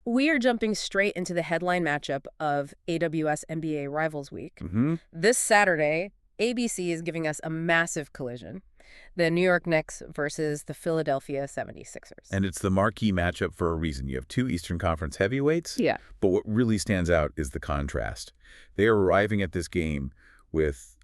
We are jumping straight into the headline matchup of AWS NBA Rivals Week. This Saturday, ABC is giving us a massive collision. The New York Knicks versus the Philadelphia 76ers. And it's the marquee matchup for a reason. You have two Eastern Conference heavyweights. Yeah. But what really stands out is the contrast. They are arriving at this game with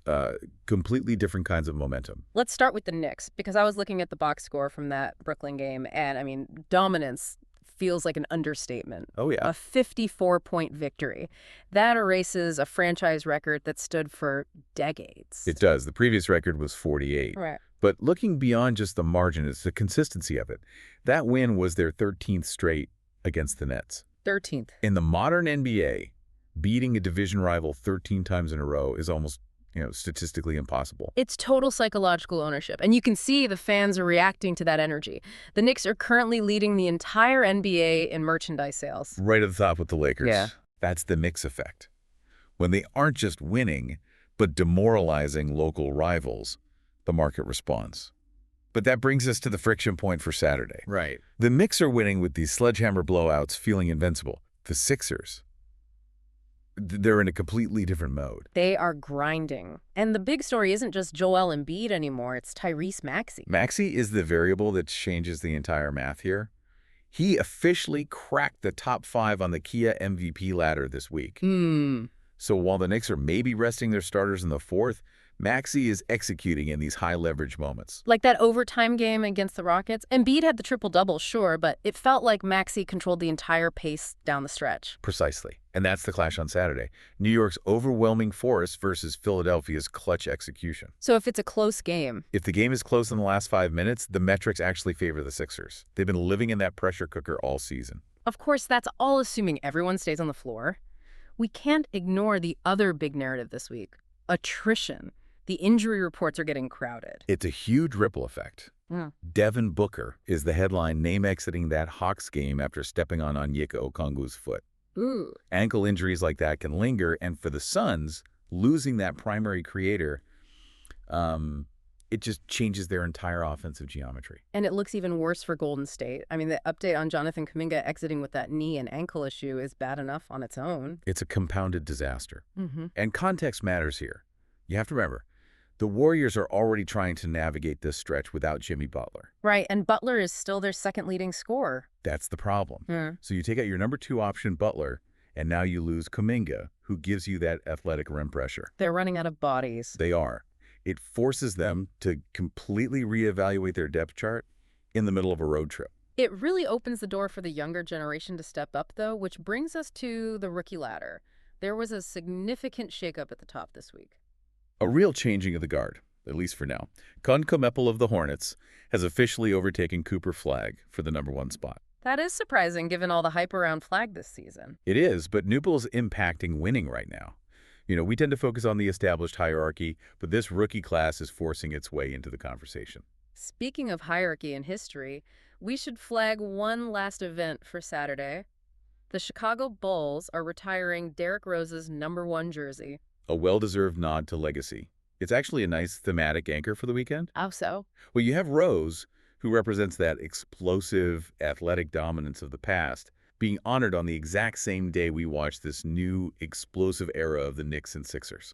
completely different kinds of momentum. Let's start with the Knicks, because I was looking at the box score from that Brooklyn game, and, I mean, dominance feels like an understatement. Oh, yeah. A 54-point victory. That erases a franchise record that stood for decades. It does. The previous record was 48. Right. But looking beyond just the margin, it's the consistency of it. That win was their 13th straight against the Nets. 13th. In the modern NBA, beating a division rival 13 times in a row is almost, statistically impossible. It's total psychological ownership, and you can see the fans are reacting to that energy. The Knicks are currently leading the entire NBA in merchandise sales. Right at the top with the Lakers. Yeah. That's the Knicks effect. When they aren't just winning, but demoralizing local rivals, the market responds. But that brings us to the friction point for Saturday. Right. The Knicks are winning with these sledgehammer blowouts, feeling invincible. The Sixers, they're in a completely different mode. They are grinding. And the big story isn't just Joel Embiid anymore, it's Tyrese Maxey. Maxey is the variable that changes the entire math here. He officially cracked the top 5 on the Kia MVP ladder this week. So while the Knicks are maybe resting their starters in the fourth, Maxey is executing in these high-leverage moments. Like that overtime game against the Rockets. Embiid had the triple-double, sure, but it felt like Maxey controlled the entire pace down the stretch. Precisely. And that's the clash on Saturday. New York's overwhelming force versus Philadelphia's clutch execution. So if it's a close game... If the game is close in the last 5 minutes, the metrics actually favor the Sixers. They've been living in that pressure cooker all season. Of course, that's all assuming everyone stays on the floor. We can't ignore the other big narrative this week. Attrition. The injury reports are getting crowded. It's a huge ripple effect. Devin Booker is the headline name exiting that Hawks game after stepping on Onyeka Okongwu's foot. Ooh. Ankle injuries like that can linger, and for the Suns, losing that primary creator, it just changes their entire offensive geometry. And it looks even worse for Golden State. I mean, the update on Jonathan Kuminga exiting with that knee and ankle issue is bad enough on its own. It's a compounded disaster. And context matters here. You have to remember, the Warriors are already trying to navigate this stretch without Jimmy Butler. Right, and Butler is still their second leading scorer. That's the problem. So you take out your number 2 option, Butler, and now you lose Kuminga, who gives you that athletic rim pressure. They're running out of bodies. They are. It forces them to completely reevaluate their depth chart in the middle of a road trip. It really opens the door for the younger generation to step up, though, which brings us to the rookie ladder. There was a significant shakeup at the top this week. A real changing of the guard, at least for now. Kun Komepel of the Hornets has officially overtaken Cooper Flagg for the number 1 spot. That is surprising, given all the hype around Flagg this season. It is, but Newple's impacting winning right now. We tend to focus on the established hierarchy, but this rookie class is forcing its way into the conversation. Speaking of hierarchy and history, we should flag one last event for Saturday. The Chicago Bulls are retiring Derrick Rose's number 1 jersey. A well-deserved nod to legacy. It's actually a nice thematic anchor for the weekend. How so? Well, you have Rose, who represents that explosive, athletic dominance of the past, being honored on the exact same day we watch this new, explosive era of the Knicks and Sixers.